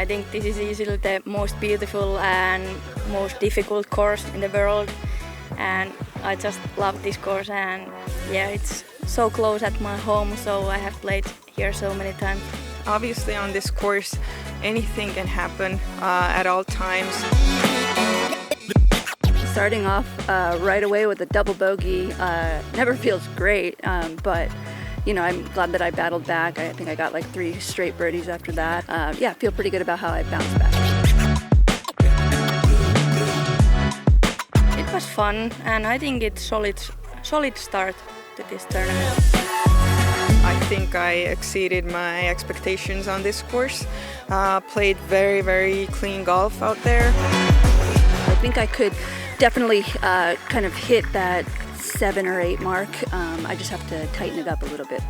I think this is easily the most beautiful and most difficult course in the world. And I just love this course, and yeah, it's so close at my home, so I have played here so many times. Obviously on this course, anything can happen at all times. Starting off right away with a double bogey never feels great, but I'm glad that I battled back. I think I got like 3 straight birdies after that. I feel pretty good about how I bounced back. It was fun, and I think it's solid start to this tournament. I think I exceeded my expectations on this course. Played very, very clean golf out there. I think I could definitely kind of hit that 7 or 8 mark. I just have to tighten it up a little bit.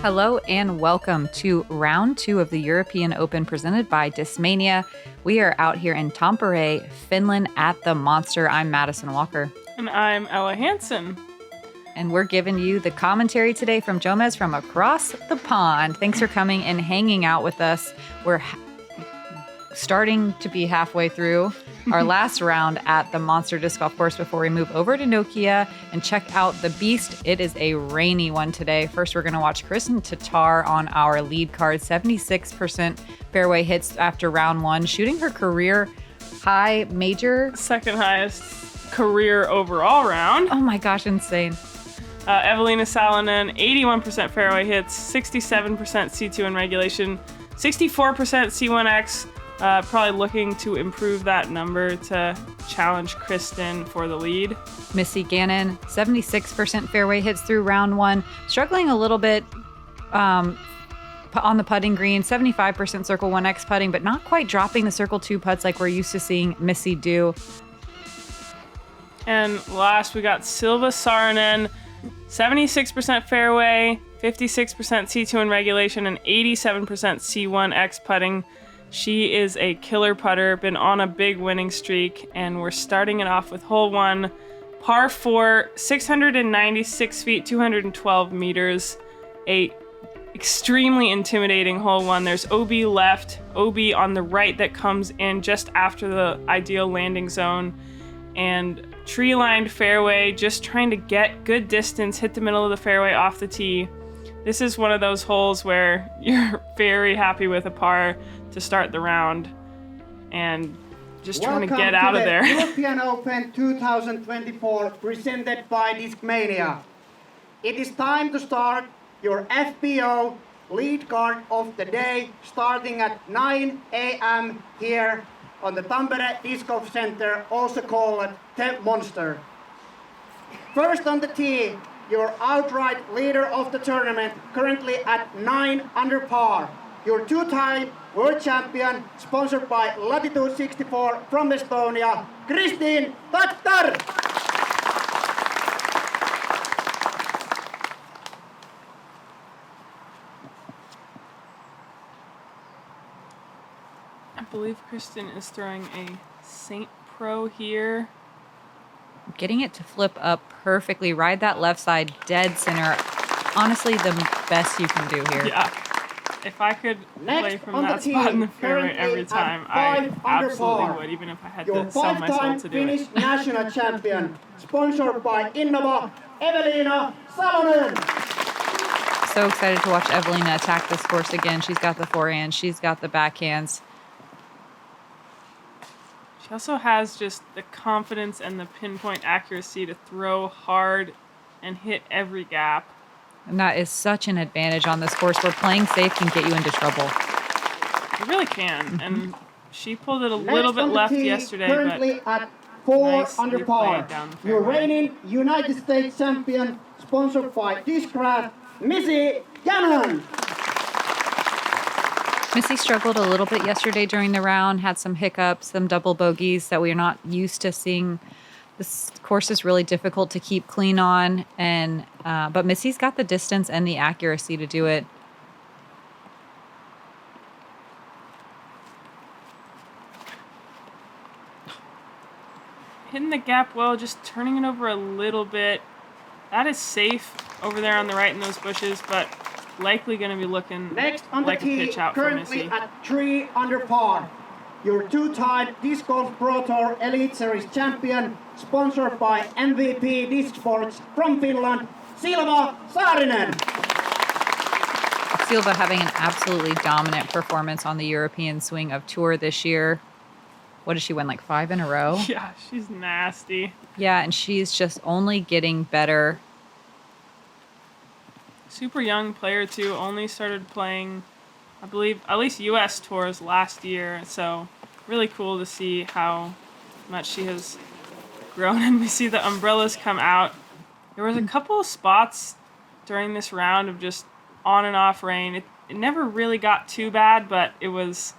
Hello and welcome to round 2 of the European Open presented by Discmania. We are out here in Tampere, Finland at the Monster. I'm Madison Walker. And I'm Ella Hansen. And we're giving you the commentary today from Jomez from across the pond. Thanks for coming and hanging out with us. We're starting to be halfway through our last round at the Monster Disc Golf Course before we move over to Nokia and check out the Beast. It is a rainy one today. First, we're going to watch Kristin Tattar on our lead card. 76% fairway hits after round 1, shooting her career high major. Second highest career overall round. Oh my gosh, insane. Eveliina Salonen, 81% fairway hits, 67% C2 in regulation, 64% C1X. Probably looking to improve that number to challenge Kristin for the lead. Missy Gannon, 76% fairway hits through round 1. Struggling a little bit on the putting green, 75% Circle 1X putting, but not quite dropping the Circle 2 putts like we're used to seeing Missy do. And last, we got Silva Saarinen, 76% fairway, 56% C2 in regulation, and 87% C1X putting. She is a killer putter, been on a big winning streak, and we're starting it off with hole 1, par 4, 696 feet, 212 meters, a extremely intimidating hole 1. There's OB left, OB on the right that comes in just after the ideal landing zone, and tree-lined fairway, just trying to get good distance, hit the middle of the fairway off the tee. This is one of those holes where you're very happy with a par to start the round and just trying to get out of there. European Open 2024 presented by Discmania. It is time to start your FPO lead card of the day, starting at 9 a.m. here on the Tampere Disc Golf Center, also called the Monster. First on the tee, your outright leader of the tournament, currently at 9 under par. Your 2-time world champion, sponsored by Latitude 64 from Estonia, Kristin Tattar. I believe Kristin is throwing a Saint Pro here. Getting it to flip up perfectly. Ride that left side dead center. Honestly, the best you can do here. Yeah. If I could play from that spot in the fairway every time, I absolutely would, even if I had to sell my soul to do it. Finnish national champion, sponsored by Innova, Eveliina Salonen. So excited to watch Eveliina attack this course again. She's got the forehand. She's got the backhands. She also has just the confidence and the pinpoint accuracy to throw hard and hit every gap. And that is such an advantage on this course where playing safe can get you into trouble. You really can. And she pulled it a little bit left yesterday, currently but at 4 nicely under par. down the Your fairway. reigning United States champion, sponsored by Discraft, Missy, Gannon. Missy struggled a little bit yesterday during the round, had some hiccups, some double bogeys that we are not used to seeing. This course is really difficult to keep clean on, and but Missy's got the distance and the accuracy to do it. hitting the gap well, just turning it over a little bit. That is safe over there on the right in those bushes, but likely going to be looking Next on like the a tee, pitch out for currently Missy. at 3 under par. Your two-time Disc Golf Pro Tour Elite Series champion, sponsored by MVP Disc Sports from Finland, Silva Saarinen. Silva having an absolutely dominant performance on the European Swing of Tour this year. What did she win, like 5 in a row? Yeah, she's nasty. Yeah, and she's just only getting better. Super young player, too. Only started playing, I believe, at least U.S. tours last year. So really cool to see how much she has grown. And we see the umbrellas come out. There was a couple of spots during this round of just on and off rain. It never really got too bad, but it was,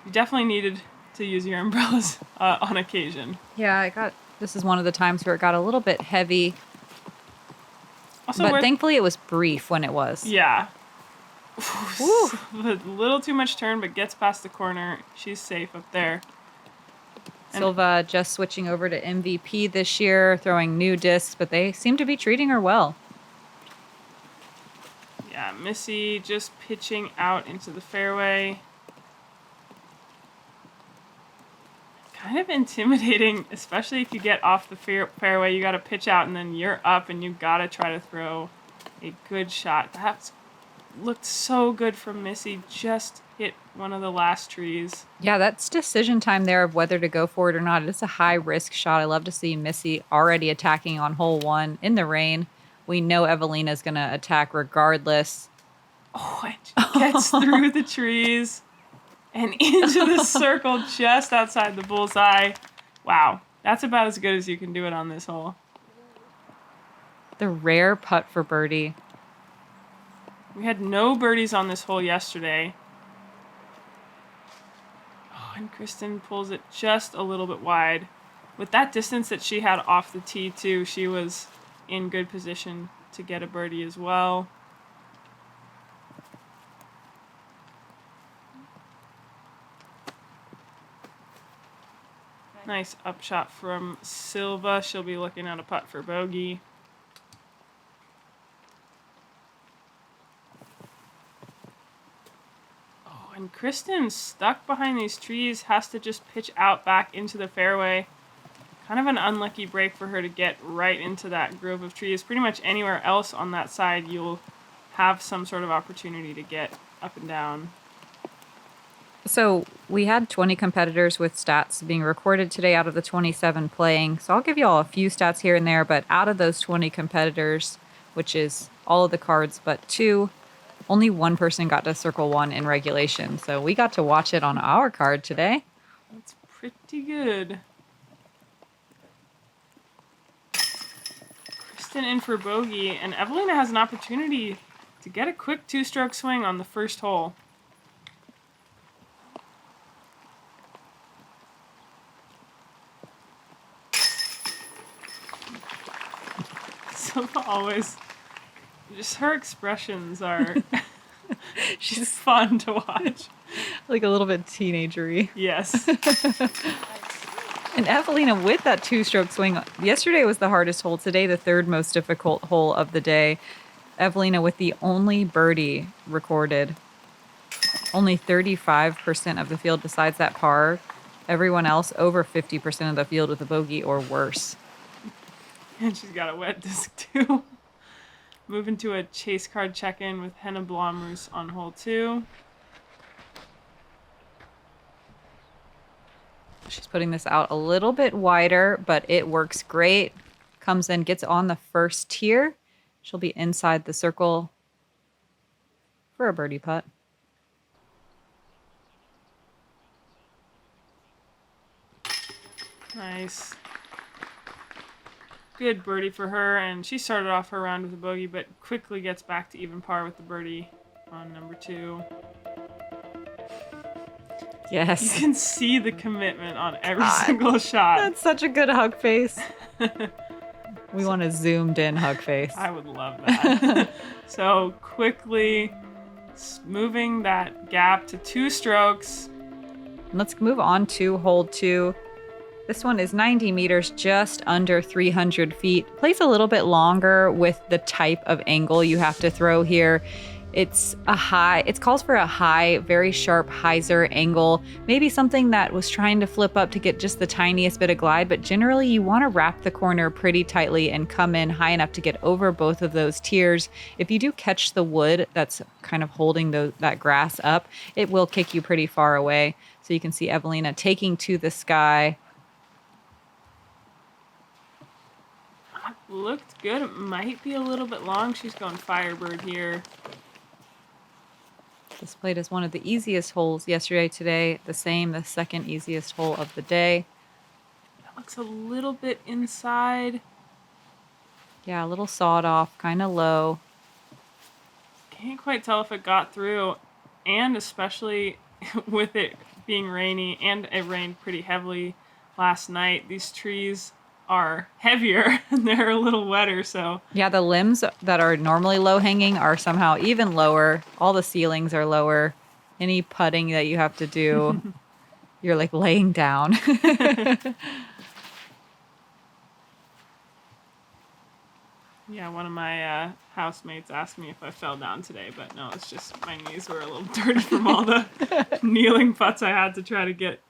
you definitely needed to use your umbrellas on occasion. Yeah, this is one of the times where it got a little bit heavy. Also, but thankfully it was brief when it was. Yeah. A little too much turn, but gets past the corner. She's safe up there. Silva just switching over to MVP this year, throwing new discs, but they seem to be treating her well. Yeah, Missy just pitching out into the fairway. Kind of intimidating, especially if you get off the fairway. You got to pitch out, and then you're up, and you got to try to throw a good shot. That looked so good from Missy. Just hit one of the last trees. Yeah, that's decision time there of whether to go for it or not. It's a high-risk shot. I love to see Missy already attacking on hole 1 in the rain. We know Evelina's going to attack regardless. Oh, it gets through the trees and into the circle just outside the bullseye. Wow, that's about as good as you can do it on this hole. The rare putt for birdie. We had no birdies on this hole yesterday. Oh, and Kristin pulls it just a little bit wide. With that distance that she had off the tee, too, she was in good position to get a birdie as well. Nice upshot from Silva. She'll be looking at a putt for bogey. Oh, and Kristin, stuck behind these trees, has to just pitch out back into the fairway. Kind of an unlucky break for her to get right into that grove of trees. Pretty much anywhere else on that side, you'll have some sort of opportunity to get up and down. So we had 20 competitors with stats being recorded today out of the 27 playing. So I'll give you all a few stats here and there, but out of those 20 competitors, which is all of the cards but 2, only one person got to circle 1 in regulation. So we got to watch it on our card today. That's pretty good. Kristin in for bogey, and Eveliina has an opportunity to get a quick 2-stroke swing on the first hole. Silva always, just her expressions are, she's fun to watch. Like a little bit teenagery. Yes. And Eveliina with that 2-stroke swing. Yesterday was the hardest hole. Today, the 3rd most difficult hole of the day. Eveliina with the only birdie recorded. Only 35% of the field besides that par. Everyone else over 50% of the field with a bogey or worse. And she's got a wet disc too. Moving to a chase card check-in with Henna Blomroos on hole 2. She's putting this out a little bit wider, but it works great. Comes in, gets on the first tier. She'll be inside the circle for a birdie putt. Nice. Good birdie for her, and she started off her round with a bogey, but quickly gets back to even par with the birdie on number 2. Yes. You can see the commitment on every single shot. That's such a good hug face. We want a zoomed in hug face. I would love that. So quickly moving that gap to 2 strokes. Let's move on to hole 2. This one is 90 meters, just under 300 feet. Plays a little bit longer with the type of angle you have to throw here. It calls for a high, very sharp hyzer angle, maybe something that was trying to flip up to get just the tiniest bit of glide, but generally you want to wrap the corner pretty tightly and come in high enough to get over both of those tiers. If you do catch the wood that's kind of holding that grass up, it will kick you pretty far away. So you can see Eveliina taking to the sky. Looked good. It might be a little bit long. She's going Firebird here. This played as one of the easiest holes yesterday, today. The second easiest hole of the day. That looks a little bit inside. Yeah, a little sawed off, kind of low. Can't quite tell if it got through, and especially with it being rainy, and it rained pretty heavily last night. These trees are heavier and they're a little wetter, so yeah, the limbs that are normally low hanging are somehow even lower. All the ceilings are lower. Any putting that you have to do, you're like laying down. Yeah, one of my housemates asked me if I fell down today, but no, it's just my knees were a little dirty from all the kneeling putts I had to try to get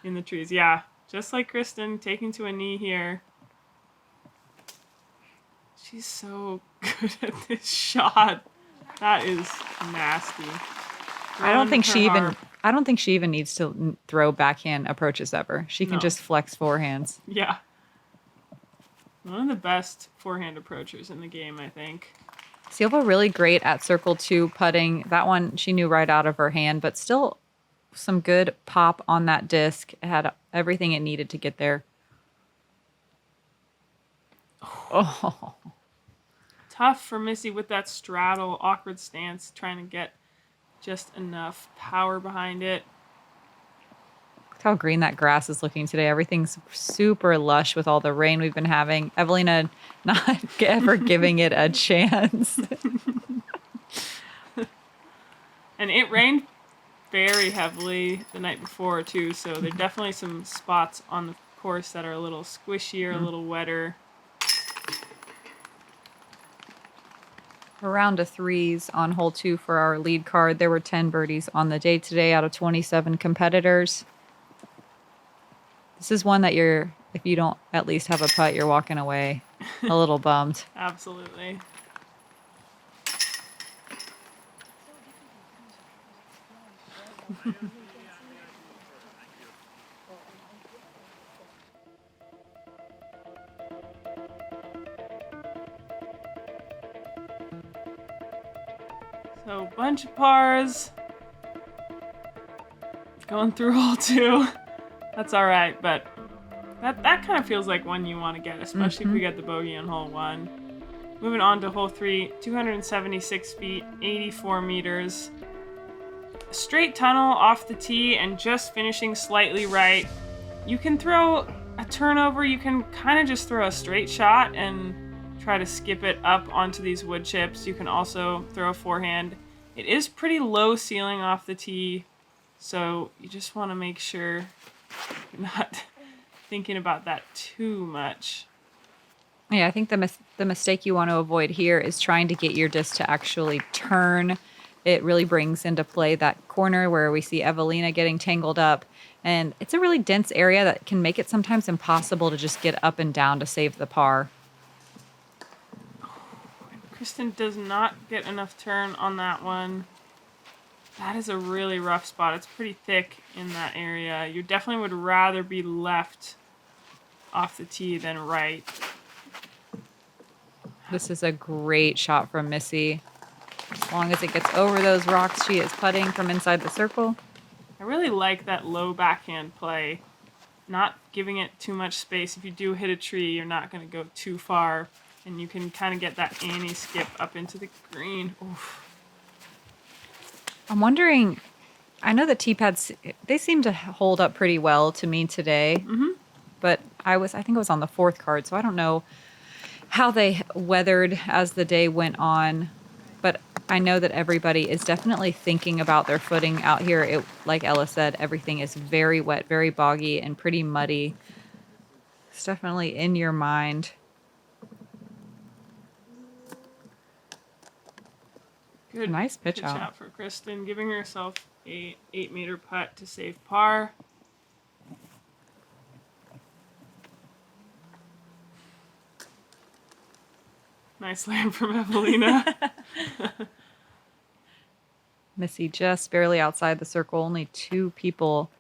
in the trees. Yeah, just like Kristin, taking to a knee here. She's so good at this shot. That is nasty. I don't think she even needs to throw backhand approaches ever. She can just flex forehands. Yeah. One of the best forehand approachers in the game, I think. Silva really great at circle 2 putting. That one she knew right out of her hand, but still some good pop on that disc. It had everything it needed to get there. Oh. Tough for Missy with that straddle, awkward stance, trying to get just enough power behind it. Look how green that grass is looking today. Everything's super lush with all the rain we've been having. Eveliina not ever giving it a chance. And it rained very heavily the night before too, so there are definitely some spots on the course that are a little squishier, a little wetter. Around a threes on hole 2 for our lead card. There were 10 birdies on the day today out of 27 competitors. This is one that if you don't at least have a putt, you're walking away a little bummed. Absolutely. So, bunch of pars. Going through hole 2. That's all right, but that kind of feels like one you want to get, especially if we get the bogey on hole 1. Moving on to hole 3, 276 feet, 84 meters. A straight tunnel off the tee and just finishing slightly right. You can throw a turnover, you can kind of just throw a straight shot and try to skip it up onto these wood chips. You can also throw a forehand. It is pretty low ceiling off the tee, so you just want to make sure you're not thinking about that too much. Yeah, I think the mistake you want to avoid here is trying to get your disc to actually turn. It really brings into play that corner where we see Eveliina getting tangled up. And it's a really dense area that can make it sometimes impossible to just get up and down to save the par. Kristin does not get enough turn on that one. That is a really rough spot. It's pretty thick in that area. You definitely would rather be left off the tee than right. This is a great shot from Missy. As long as it gets over those rocks, she is putting from inside the circle. I really like that low backhand play. Not giving it too much space. If you do hit a tree, you're not going to go too far. And you can kind of get that Annie skip up into the green. Oof. I'm wondering, I know the tee pads, they seem to hold up pretty well to me today. But I think it was on the 4th card, so I don't know how they weathered as the day went on. But I know that everybody is definitely thinking about their footing out here. Like Ella said, everything is very wet, very boggy, and pretty muddy. It's definitely in your mind. Good. Nice pitch out. Out for Kristin, giving herself a 8-meter putt to save par. Nice land from Eveliina. Missy just barely outside the circle. Only 2 people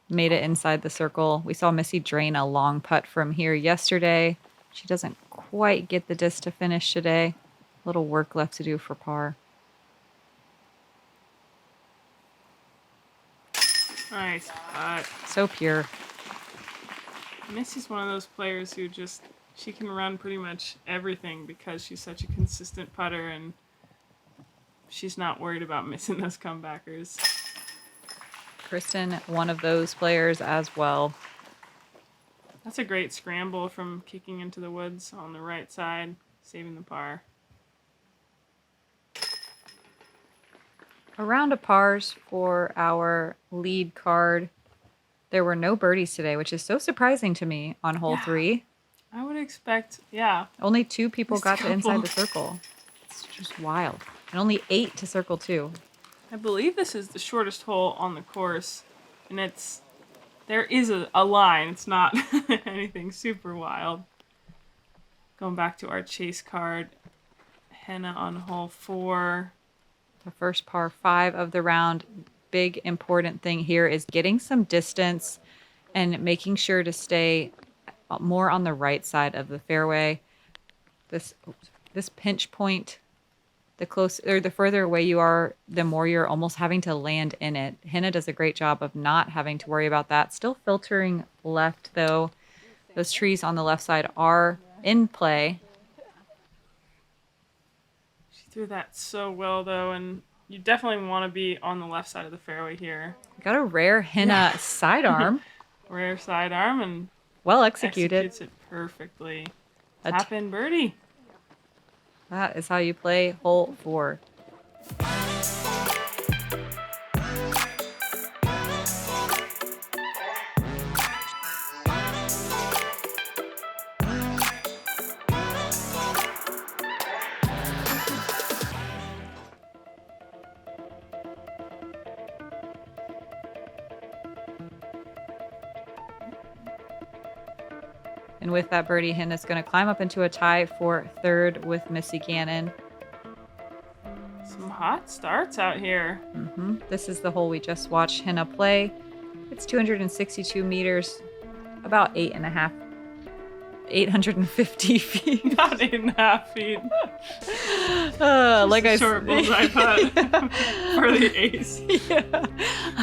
made it inside the circle. We saw Missy drain a long putt from here yesterday. She doesn't quite get the disc to finish today. A little work left to do for par. Nice putt. So pure. Missy's one of those players who just, she can run pretty much everything because she's such a consistent putter and she's not worried about missing those comebackers. Kristin, one of those players as well. That's a great scramble from kicking into the woods on the right side, saving the par. A round of pars for our lead card. There were no birdies today, which is so surprising to me on hole 3. I would expect, yeah. Only 2 people Just got to couple. inside the circle. It's just wild. And only 8 to circle 2. I believe this is the shortest hole on the course, and there is a line. It's not anything super wild. Going back to our chase card, Henna on hole 4. The first par 5 of the round. Big important thing here is getting some distance and making sure to stay more on the right side of the fairway. This pinch point, the further away you are, the more you're almost having to land in it. Henna does a great job of not having to worry about that. Still filtering left, though. Those trees on the left side are in play. She threw that so well, though, and you definitely want to be on the left side of the fairway here. Got a rare Henna sidearm. Rare sidearm and Well executed. executes it perfectly. Tap in birdie. That is how you play hole 4. And with that birdie, Henna's going to climb up into a tie for 3rd with Missy Gannon. Some hot starts out here. This is the hole we just watched Henna play. It's 262 meters, about 850 feet. About 8.5 feet. Like I Short bullseye putt for the ace. Yeah,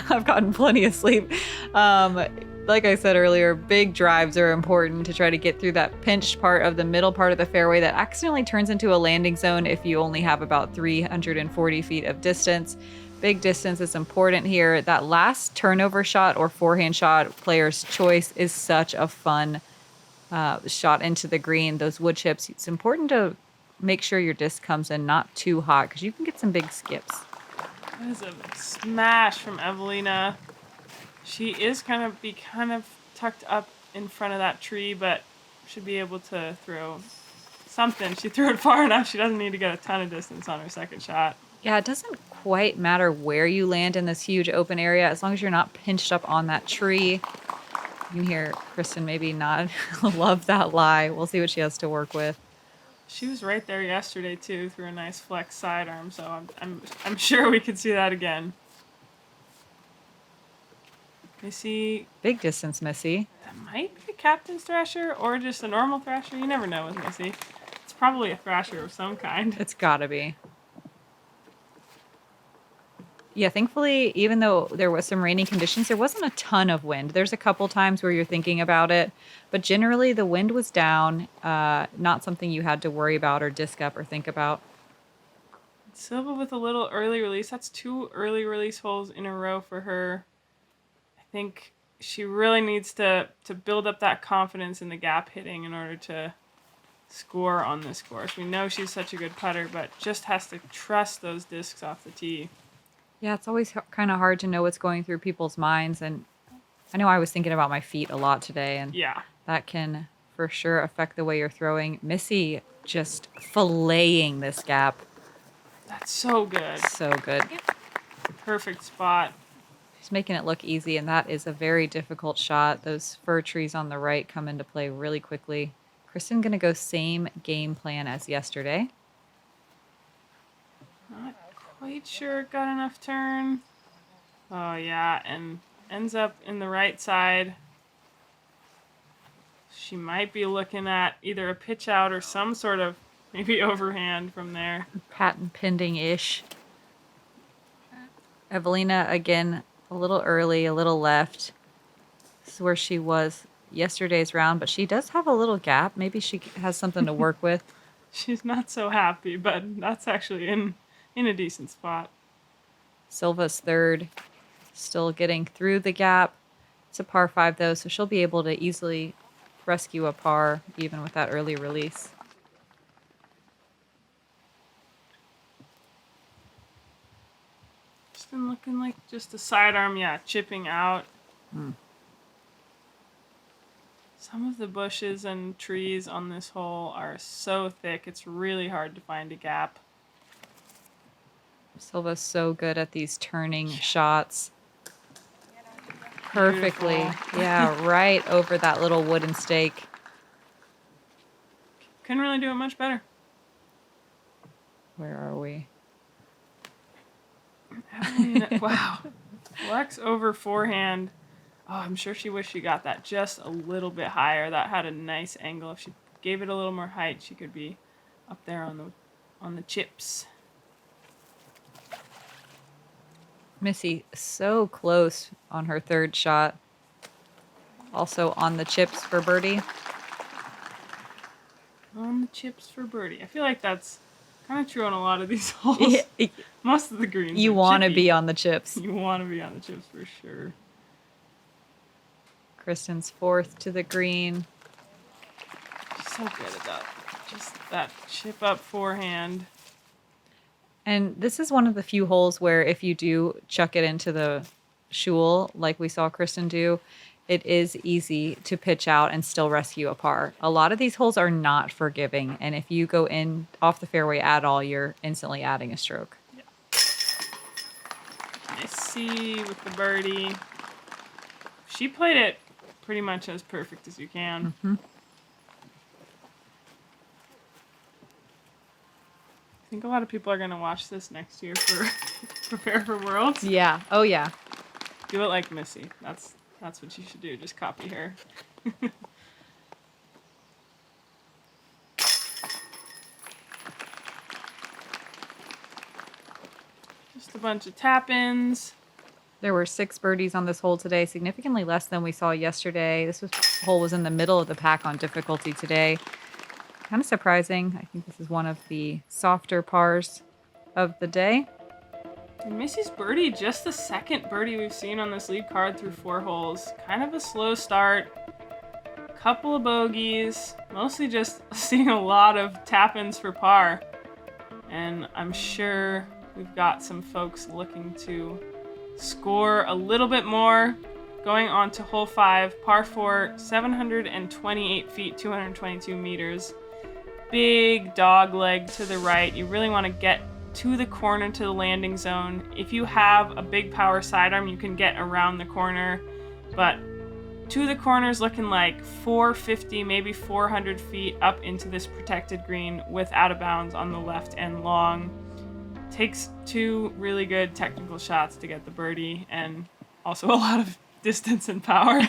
I've gotten plenty of sleep. Like I said earlier, big drives are important to try to get through that pinched part of the middle part of the fairway that accidentally turns into a landing zone if you only have about 340 feet of distance. Big distance is important here. That last turnover shot or forehand shot, player's choice, is such a fun shot into the green. Those wood chips, it's important to make sure your disc comes in not too hot because you can get some big skips. That is a smash from Eveliina. She is kind of tucked up in front of that tree, but should be able to throw something. She threw it far enough. She doesn't need to get a ton of distance on her second shot. Yeah, it doesn't quite matter where you land in this huge open area as long as you're not pinched up on that tree. You can hear Kristin maybe not love that lie. We'll see what she has to work with. She was right there yesterday too, through a nice flex sidearm. So I'm sure we could see that again. Missy. Big distance, Missy. That might be a captain's thrasher or just a normal thrasher. You never know with Missy. It's probably a thrasher of some kind. It's gotta be. Yeah, thankfully, even though there was some rainy conditions, there wasn't a ton of wind. There's a couple times where you're thinking about it, but generally the wind was down, not something you had to worry about or disc up or think about. Silva with a little early release. That's 2 early release holes in a row for her. I think she really needs to build up that confidence in the gap hitting in order to score on this course. We know she's such a good putter, but just has to trust those discs off the tee. Yeah, it's always kind of hard to know what's going through people's minds. And I know I was thinking about my feet a lot today. And Yeah. That can for sure affect the way you're throwing. Missy just filleting this gap. That's so good. So good. Perfect spot. She's making it look easy, and that is a very difficult shot. Those fir trees on the right come into play really quickly. Kristin going to go same game plan as yesterday. Not quite sure it got enough turn. Oh, yeah, and ends up in the right side. She might be looking at either a pitch out or some sort of maybe overhand from there. Patent pending-ish. Eveliina, again, a little early, a little left. This is where she was yesterday's round, but she does have a little gap. Maybe she has something to work with. She's not so happy, but that's actually in a decent spot. Silva's third, still getting through the gap. It's a par 5, though, so she'll be able to easily rescue a par even with that early release. Just been looking like just a sidearm, yeah, chipping out. Some of the bushes and trees on this hole are so thick, it's really hard to find a gap. Silva's so good at these turning shots. Perfectly. Beautiful. Yeah, right over that little wooden stake. Couldn't really do it much better. Where are we? Wow. Flex over forehand. Oh, I'm sure she wished she got that just a little bit higher. That had a nice angle. If she gave it a little more height, she could be up there on the chips. Missy so close on her third shot. Also on the chips for birdie. On the chips for birdie. I feel like that's kind of true on a lot of these holes. Yeah. Most of the greens. You want to be on the chips. You want to be on the chips for sure. Kristin's fourth to the green. She's so good at that. Just that chip up forehand. And this is one of the few holes where if you do chuck it into the shul, like we saw Kristin do, it is easy to pitch out and still rescue a par. A lot of these holes are not forgiving, and if you go in off the fairway at all, you're instantly adding a stroke. Yeah. Missy with the birdie. She played it pretty much as perfect as you can. Mm-hmm. I think a lot of people are going to watch this next year for prepare for Worlds. Yeah. Oh, yeah. Do it like Missy. That's what you should do. Just copy her. Just a bunch of tap-ins. There were 6 birdies on this hole today, significantly less than we saw yesterday. This hole was in the middle of the pack on difficulty today. Kind of surprising. I think this is one of the softer pars of the day. And Missy's birdie, just the second birdie we've seen on this lead card through 4 holes. Kind of a slow start. Couple of bogeys. Mostly just seeing a lot of tap-ins for par. And I'm sure we've got some folks looking to score a little bit more. Going on to hole 5, par 4, 728 feet, 222 meters. Big dog leg to the right. You really want to get to the corner to the landing zone. If you have a big power sidearm, you can get around the corner, but to the corner is looking like 450, maybe 400 feet up into this protected green with out of bounds on the left and long. Takes 2 really good technical shots to get the birdie and also a lot of distance and power.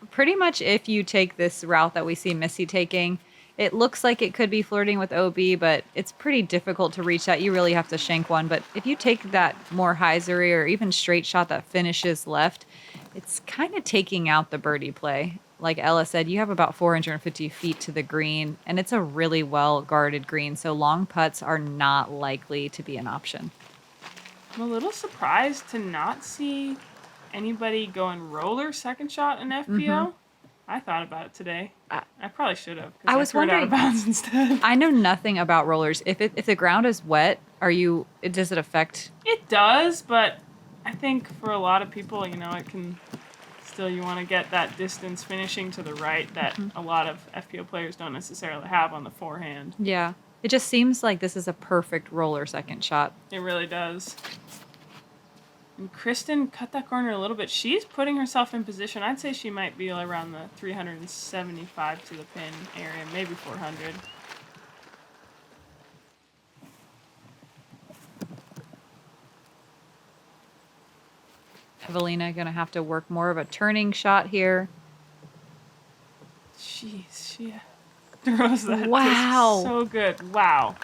Pretty much if you take this route that we see Missy taking, it looks like it could be flirting with OB, but it's pretty difficult to reach that. You really have to shank one. But if you take that more hyzery or even straight shot that finishes left, it's kind of taking out the birdie play. Like Ella said, you have about 450 feet to the green, and it's a really well-guarded green, so long putts are not likely to be an option. I'm a little surprised to not see anybody going roller second shot in FPO. Mm-hmm. I thought about it today. I probably should have. I was wondering. Out of bounds instead. I know nothing about rollers. If the ground is wet, does it affect? It does, but I think for a lot of people, it can still you want to get that distance finishing to the right that a lot of FPO players don't necessarily have on the forehand. Yeah. It just seems like this is a perfect roller second shot. It really does. And Kristin cut that corner a little bit. She's putting herself in position. I'd say she might be around the 375 to the pin area, maybe 400. Eveliina going to have to work more of a turning shot here. Jeez, she throws that Wow. disc so good. Wow.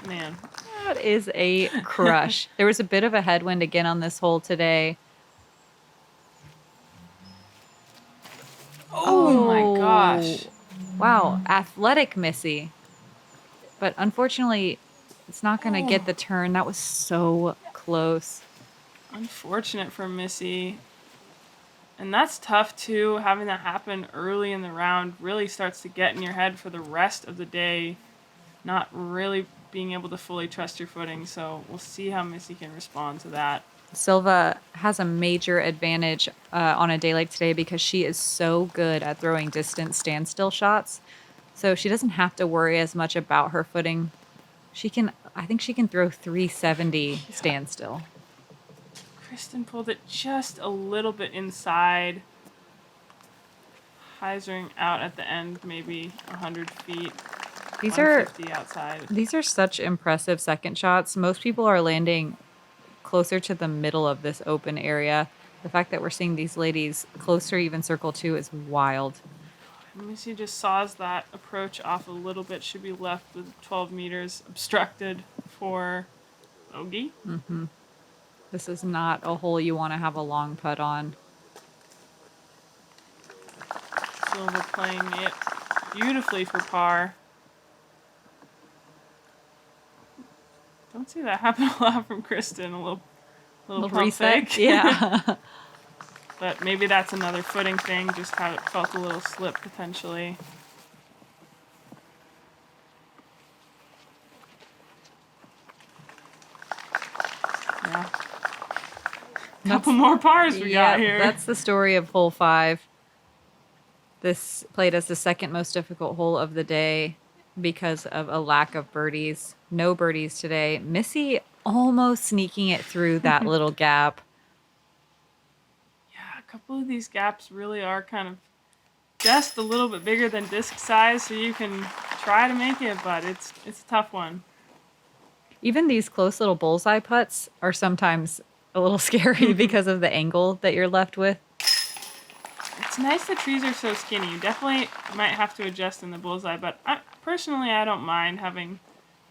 Man. That is a crush. There was a bit of a headwind again on this hole today. Oh my gosh. Wow, athletic Missy. But unfortunately, it's not going to get the turn. That was so close. Unfortunate for Missy. And that's tough too, having that happen early in the round really starts to get in your head for the rest of the day, not really being able to fully trust your footing. So we'll see how Missy can respond to that. Silva has a major advantage on a day like today because she is so good at throwing distance standstill shots. So she doesn't have to worry as much about her footing. I think she can throw 370 standstill. Kristin pulled it just a little bit inside. Hyzering out at the end, maybe 100 feet. These are 150 outside. These are such impressive second shots. Most people are landing closer to the middle of this open area. The fact that we're seeing these ladies closer, even circle 2, is wild. Missy just saws that approach off a little bit. Should be left with 12 meters obstructed for bogey. Mm-hmm. This is not a hole you want to have a long putt on. Silva playing it beautifully for par. Don't see that happen a lot from Kristin. A little pump reset. fake. Yeah. But maybe that's another footing thing, just how it felt a little slip potentially. Yeah. Couple more pars we got here. That's the story of hole 5. This played as the second most difficult hole of the day because of a lack of birdies. No birdies today. Missy almost sneaking it through that little gap. Yeah, a couple of these gaps really are kind of just a little bit bigger than disc size, so you can try to make it, but it's a tough one. Even these close little bullseye putts are sometimes a little scary because of the angle that you're left with. It's nice the trees are so skinny. You definitely might have to adjust in the bullseye, but personally I don't mind having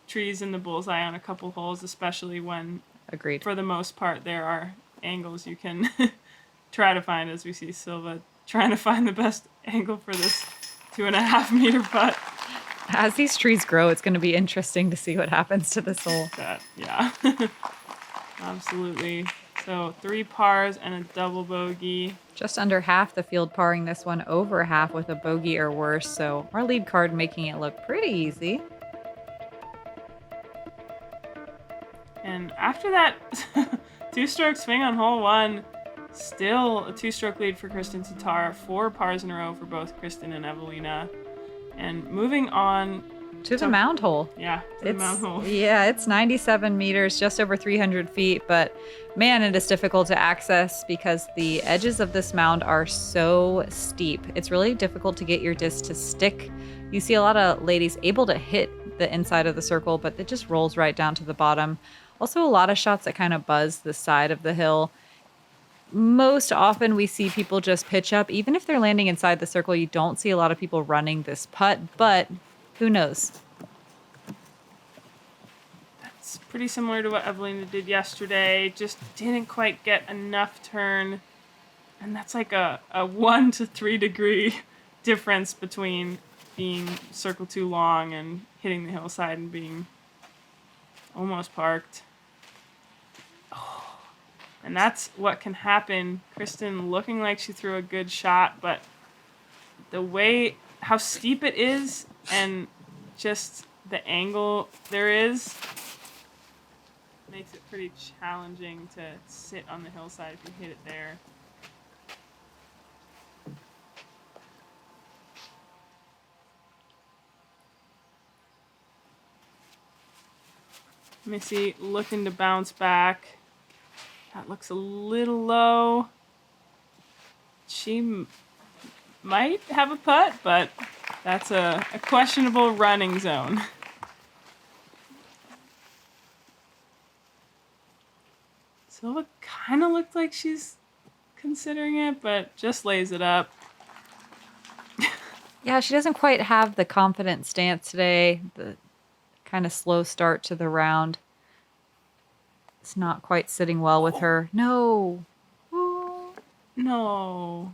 trees in the bullseye on a couple holes, especially when, Agreed, for the most part, there are angles you can try to find, as we see Silva trying to find the best angle for this 2.5 meter putt. As these trees grow, it's going to be interesting to see what happens to this hole. Yeah. Absolutely. So 3 pars and a double bogey. Just under half the field parring this one, over half with a bogey or worse. So our lead card making it look pretty easy. And after that 2-stroke swing on hole 1, still a 2-stroke lead for Kristin Tattar. 4 pars in a row for both Kristin and Eveliina. And moving on to the mound hole. Yeah, to the mound hole. Yeah, it's 97 meters, just over 300 feet. But man, it is difficult to access because the edges of this mound are so steep. It's really difficult to get your disc to stick. You see a lot of ladies able to hit the inside of the circle, but it just rolls right down to the bottom. Also, a lot of shots that kind of buzz the side of the hill. Most often we see people just pitch up. Even if they're landing inside the circle, you don't see a lot of people running this putt, but who knows? That's pretty similar to what Eveliina did yesterday. Just didn't quite get enough turn. And that's like a 1 to 3 degree difference between being circle too long and hitting the hillside and being almost parked. And that's what can happen. Kristin looking like she threw a good shot, but the way, how steep it is and just the angle there is makes it pretty challenging to sit on the hillside if you hit it there. Missy looking to bounce back. That looks a little low. She might have a putt, but that's a questionable running zone. Silva kind of looked like she's considering it, but just lays it up. Yeah, she doesn't quite have the confident stance today. The kind of slow start to the round. It's not quite sitting well with her. No. No.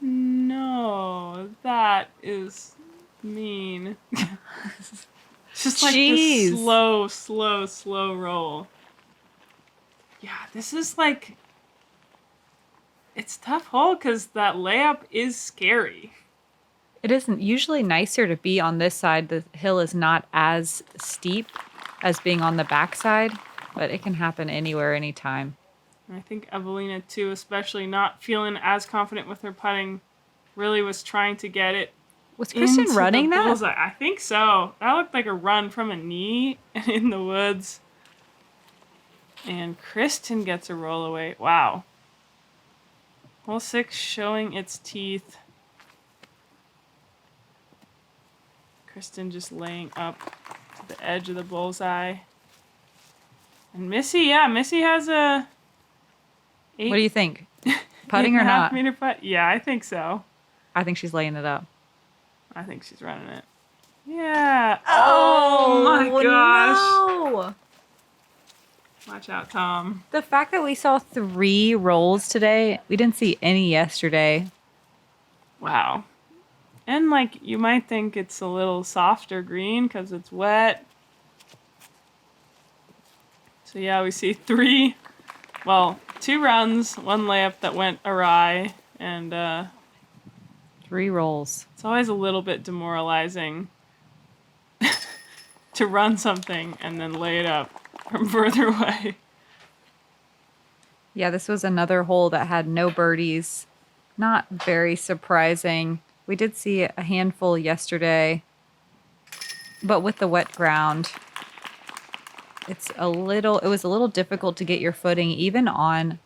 No, that is mean. Just like Jeez. the slow roll. Yeah, this is like... It's a tough hole because that layup is scary. It isn't usually nicer to be on this side. The hill is not as steep as being on the backside, but it can happen anywhere, anytime. And I think Eveliina, too, especially not feeling as confident with her putting, really was trying to get it. Was Kristin running that? Bullseye. I think so. That looked like a run from a knee in the woods. And Kristin gets a roll away. Wow. Hole 6 showing its teeth. Kristin just laying up to the edge of the bullseye. And Missy has a... What do you think? Putting or not? 8.5 meter putt? Yeah, I think so. I think she's laying it up. I think she's running it. Yeah. Oh my gosh. No. Watch out, Tom. The fact that we saw 3 rolls today, we didn't see any yesterday. Wow. And like you might think it's a little softer green because it's wet. So yeah, we see 2 runs, 1 layup that went awry, and 3 rolls. It's always a little bit demoralizing to run something and then lay it up from further away. Yeah, this was another hole that had no birdies. Not very surprising. We did see a handful yesterday, but with the wet ground, it was a little difficult to get your footing even on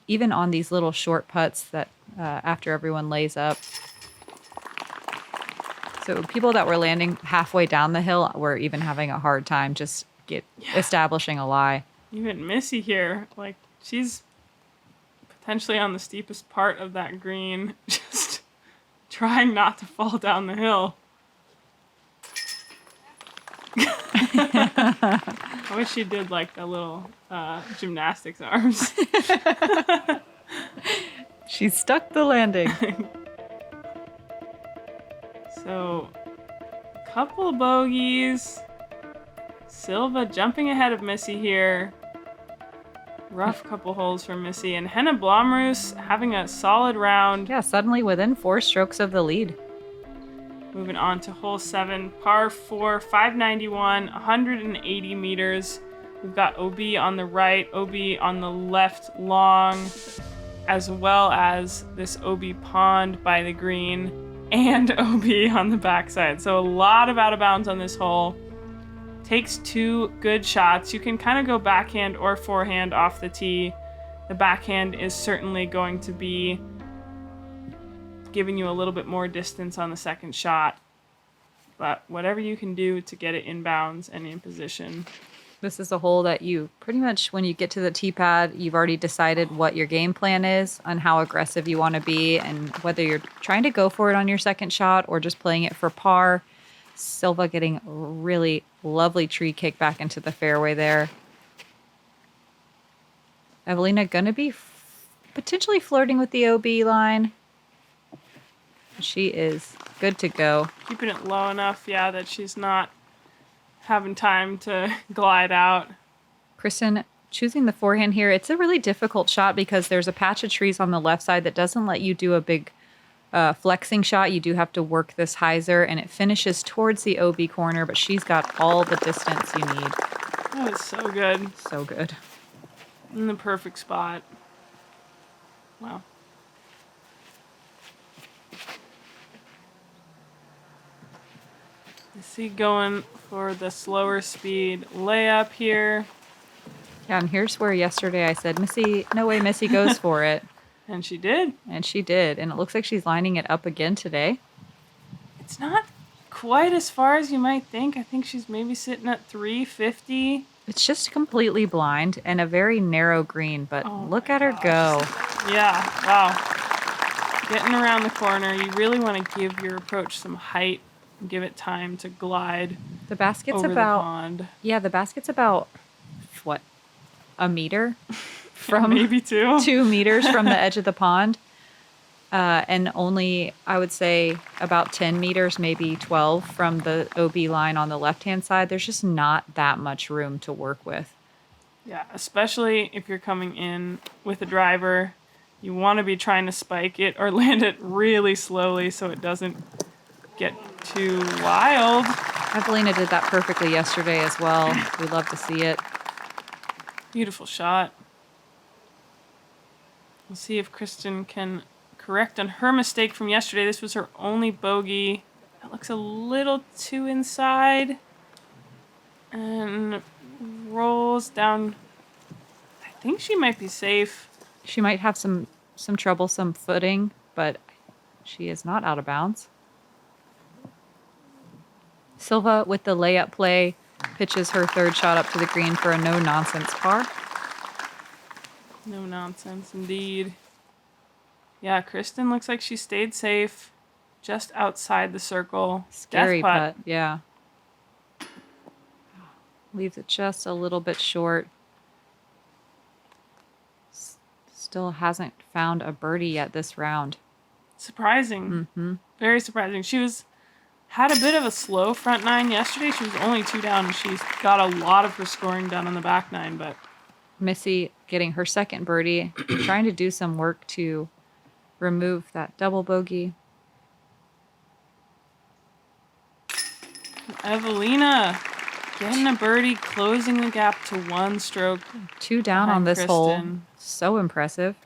these little short putts that after everyone lays up. So people that were landing halfway down the hill were even having a hard time just establishing a lie. Even Missy here, like she's potentially on the steepest part of that green, just trying not to fall down the hill. I wish she did like the little gymnastics arms. She stuck the landing. So, a couple of bogeys. Silva jumping ahead of Missy here. Rough couple holes for Missy. And Henna Blomroos having a solid round. Yeah, suddenly within 4 strokes of the lead. Moving on to hole 7, par 4, 591, 180 meters. We've got OB on the right, OB on the left long, as well as this OB pond by the green, and OB on the backside. So a lot of out of bounds on this hole. Takes 2 good shots. You can kind of go backhand or forehand off the tee. The backhand is certainly going to be giving you a little bit more distance on the second shot. But whatever you can do to get it inbounds and in position. This is a hole that you pretty much, when you get to the tee pad, you've already decided what your game plan is on how aggressive you want to be and whether you're trying to go for it on your second shot or just playing it for par. Silva getting a really lovely tree kick back into the fairway there. Eveliina going to be potentially flirting with the OB line. She is good to go. Keeping it low enough, yeah, that she's not having time to glide out. Kristin choosing the forehand here. It's a really difficult shot because there's a patch of trees on the left side that doesn't let you do a big flexing shot. You do have to work this hyzer, and it finishes towards the OB corner, but she's got all the distance you need. Oh, it's so good. So good. In the perfect spot. Wow. Missy going for the slower speed layup here. Yeah, and here's where yesterday I said, Missy, no way Missy goes for it. And she did. And she did. And it looks like she's lining it up again today. It's not quite as far as you might think. I think she's maybe sitting at 350. It's just completely blind and a very narrow green, but look at her go. Yeah, wow. Getting around the corner, you really want to give your approach some height and give it time to glide The basket's over about the pond. Yeah, the basket's about what? A meter from Maybe 2. 2 meters from the edge of the pond. And only, I would say, about 10 meters, maybe 12 from the OB line on the left-hand side. There's just not that much room to work with. Yeah, especially if you're coming in with a driver. You want to be trying to spike it or land it really slowly so it doesn't get too wild. Eveliina did that perfectly yesterday as well. We love to see it. Beautiful shot. We'll see if Kristin can correct on her mistake from yesterday. This was her only bogey. That looks a little too inside. And rolls down. I think she might be safe. She might have some troublesome footing, but she is not out of bounds. Silva with the layup play pitches her third shot up to the green for a no-nonsense par. No nonsense, indeed. Yeah, Kristin looks like she stayed safe just outside the circle. Scary Death putt, yeah. Leaves it just a little bit short. Still hasn't found a birdie yet this round. Surprising. Mm-hmm. Very surprising. She had a bit of a slow front nine yesterday. She was only 2 down, and she's got a lot of her scoring done on the back nine, but Missy getting her second birdie, trying to do some work to remove that double bogey. Eveliina getting a birdie, closing the gap to 1 stroke. 2 down on behind this hole. Kristin. So impressive.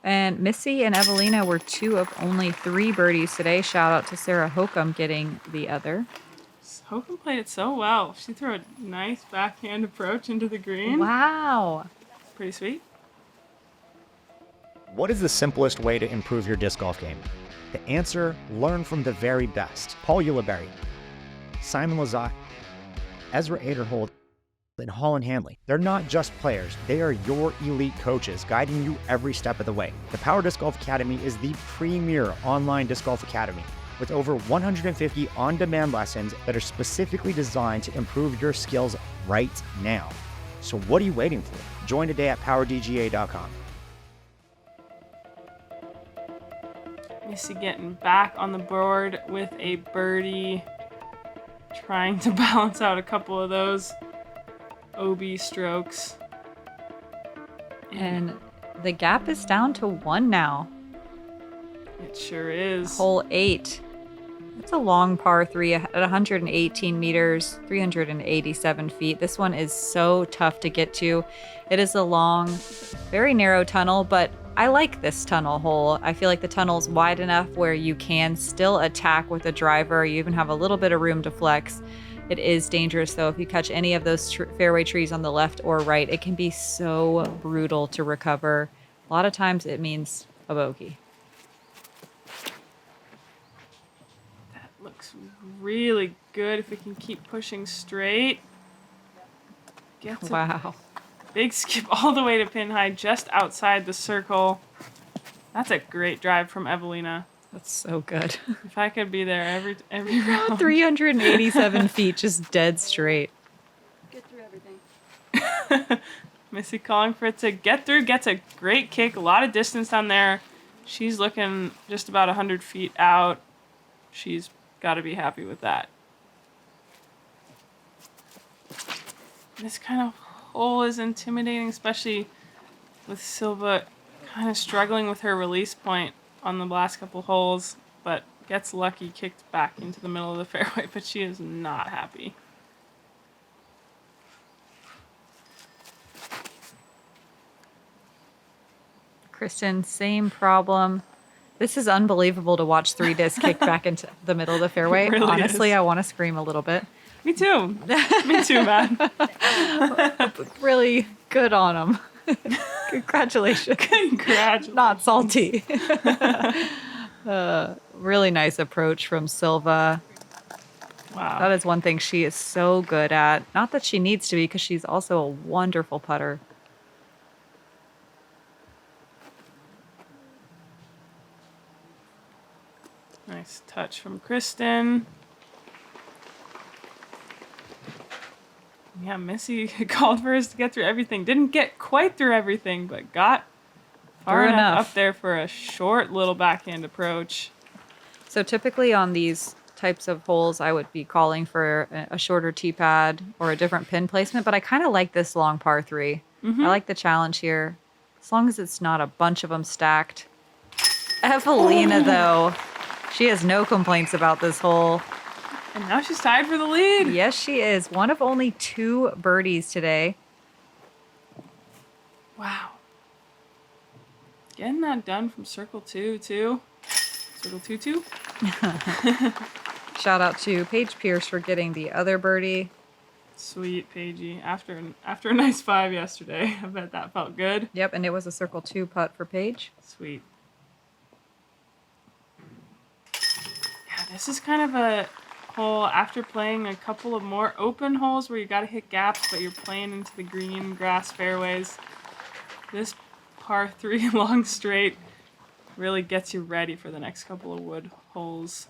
And Missy and Eveliina were 2 of only 3 birdies today. Shout out to Sarah Hokum getting the other. Hokum played it so well. She threw a nice backhand approach into the green. Wow. Pretty sweet. What is the simplest way to improve your disc golf game? The answer, learn from the very best. Paul Ulibarri, Simon Lizotte, Ezra Aderhold, and Holland Hanley. They're not just players, they are your elite coaches guiding you every step of the way. The Power Disc Golf Academy is the premier online disc golf academy with over 150 on-demand lessons that are specifically designed to improve your skills right now. So what are you waiting for? Join today at powerdga.com. Missy getting back on the board with a birdie, trying to balance out a couple of those OB strokes. And the gap is down to 1 now. It sure is. Hole 8. It's a long par 3 at 118 meters, 387 feet. This one is so tough to get to. It is a long, very narrow tunnel, but I like this tunnel hole. I feel like the tunnel's wide enough where you can still attack with a driver. You even have a little bit of room to flex. It is dangerous, though. If you catch any of those fairway trees on the left or right, it can be so brutal to recover. A lot of times it means a bogey. That looks really good if we can keep pushing straight. Gets a Wow. big skip all the way to pin high, just outside the circle. That's a great drive from Eveliina. That's so good. If I could be there every round. 387 feet, just dead straight. Get through everything. Missy calling for it to get through, gets a great kick, a lot of distance down there. She's looking just about 100 feet out. She's got to be happy with that. This kind of hole is intimidating, especially with Silva kind of struggling with her release point on the last couple holes, but gets lucky, kicked back into the middle of the fairway, but she is not happy. Kristin, same problem. This is unbelievable to watch 3 discs kick back into the middle of the fairway. Really Honestly, is. I want to scream a little bit. Me too. Me too, man. Really good on them. Congratulations. Congratulations. Not salty. Really nice approach from Silva. Wow. That is one thing she is so good at. Not that she needs to be, because she's also a wonderful putter. Nice touch from Kristin. Yeah, Missy called for us to get through everything. Didn't get quite through everything, but got far Through enough enough. up there for a short little backhand approach. So typically on these types of holes, I would be calling for a shorter tee pad or a different pin placement, but I kind of like this long par 3. I like the challenge here, as long as it's not a bunch of them stacked. Eveliina, though, she has no complaints about this hole. And now she's tied for the lead. Yes, she is. One of only 2 birdies today. Wow. Getting that done from circle 2, too. Circle 2-2. Shout out to Paige Pierce for getting the other birdie. Sweet, Paigey. After a nice 5 yesterday, I bet that felt good. Yep, and it was a circle 2 putt for Paige. Sweet. Yeah, this is kind of a hole after playing a couple of more open holes where you got to hit gaps, but you're playing into the green grass fairways. This par 3 long straight really gets you ready for the next couple of wood holes.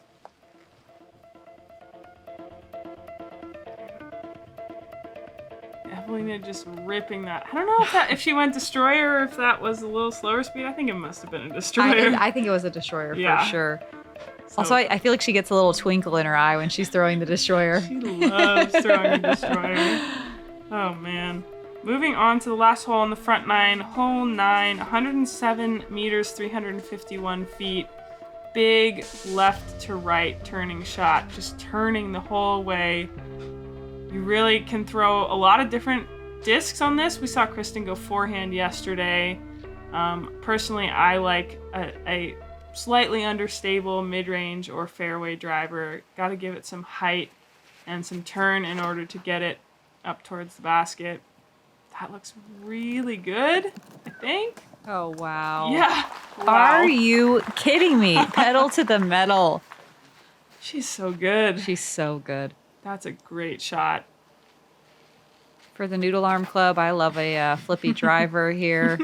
Eveliina just ripping that. I don't know if she went destroyer or if that was a little slower speed. I think it must have been a destroyer. I think it was a destroyer Yeah. for sure. So- Also, I feel like she gets a little twinkle in her eye when she's throwing the destroyer. She loves throwing a destroyer. Oh, man. Moving on to the last hole in the front 9. Hole 9, 107 meters, 351 feet. Big left to right turning shot. Just turning the whole way. You really can throw a lot of different discs on this. We saw Kristin go forehand yesterday. Personally, I like a slightly understable mid-range or fairway driver. Got to give it some height and some turn in order to get it up towards the basket. That looks really good, I think. Oh, wow. Yeah. Wow. Are you kidding me? Pedal to the metal. She's so good. She's so good. That's a great shot. For the Noodle Arm Club, I love a flippy driver here.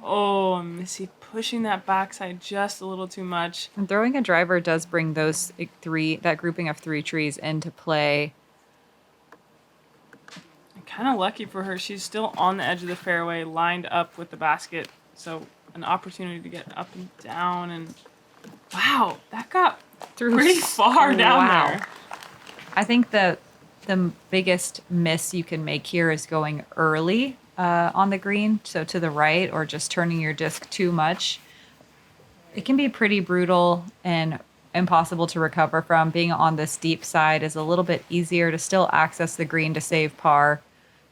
Oh, Missy pushing that backside just a little too much. And throwing a driver does bring that grouping of 3 trees into play. Kind of lucky for her. She's still on the edge of the fairway, lined up with the basket. So an opportunity to get up and down. And wow, that got pretty far down there. I think the biggest miss you can make here is going early on the green, so to the right, or just turning your disc too much. It can be pretty brutal and impossible to recover from. Being on this deep side is a little bit easier to still access the green to save par.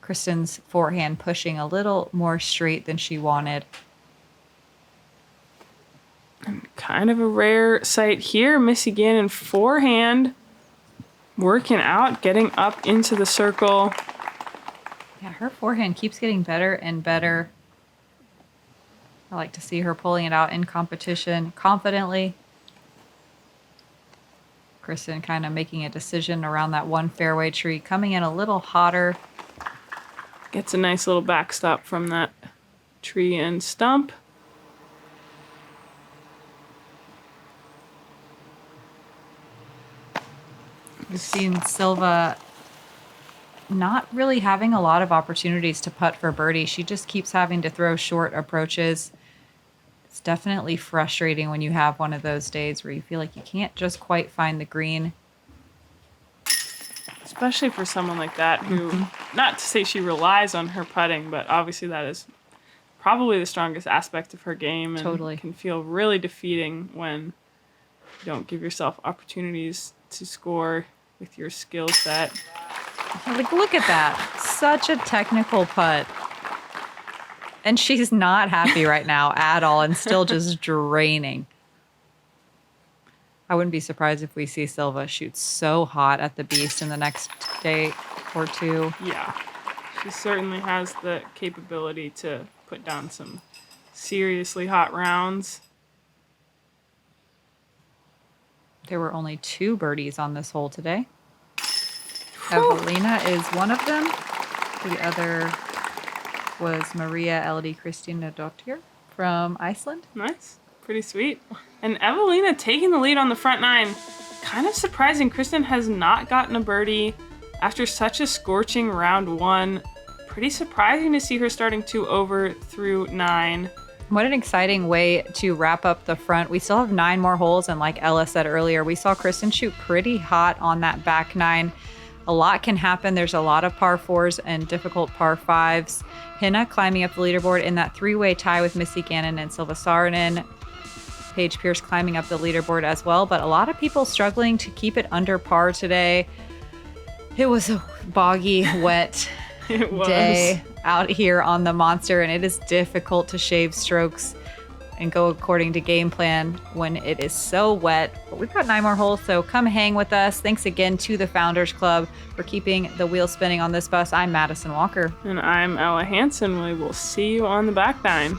Kristin's forehand pushing a little more straight than she wanted. Kind of a rare sight here. Missy Gannon forehand working out, getting up into the circle. Yeah, her forehand keeps getting better and better. I like to see her pulling it out in competition confidently. Kristin kind of making a decision around that one fairway tree, coming in a little hotter. Gets a nice little backstop from that tree and stump. We've seen Silva not really having a lot of opportunities to putt for birdie. She just keeps having to throw short approaches. It's definitely frustrating when you have one of those days where you feel like you can't just quite find the green. Especially for someone like that who, not to say she relies on her putting, but obviously that is probably the strongest aspect of her game. And Totally. can feel really defeating when you don't give yourself opportunities to score with your skill set. Like, look at that. Such a technical putt. And she's not happy right now at all and still just draining. I wouldn't be surprised if we see Silva shoot so hot at the Beast in the next day or two. Yeah. She certainly has the capability to put down some seriously hot rounds. There were only 2 birdies on this hole today. Eveliina is one of them. The other was Maria Elde Kristinadottir from Iceland. Nice. Pretty sweet. And Eveliina taking the lead on the front 9. Kind of surprising. Kristin has not gotten a birdie after such a scorching round 1. Pretty surprising to see her starting 2 over through 9. What an exciting way to wrap up the front. We still have 9 more holes, and like Ella said earlier, we saw Kristin shoot pretty hot on that back 9. A lot can happen. There's a lot of par 4s and difficult par 5s. Hinna climbing up the leaderboard in that 3-way tie with Missy, Gannon, and Silva Saarinen. Paige Pierce climbing up the leaderboard as well, but a lot of people struggling to keep it under par today. It was a boggy, wet day out here on the Monster, and it is difficult to shave strokes and go according to game plan when it is so wet. But we've got 9 more holes, so come hang with us. Thanks again to the Founders Club for keeping the wheel spinning on this bus. I'm Madison Walker. And I'm Ella Hansen. We will see you on the back 9.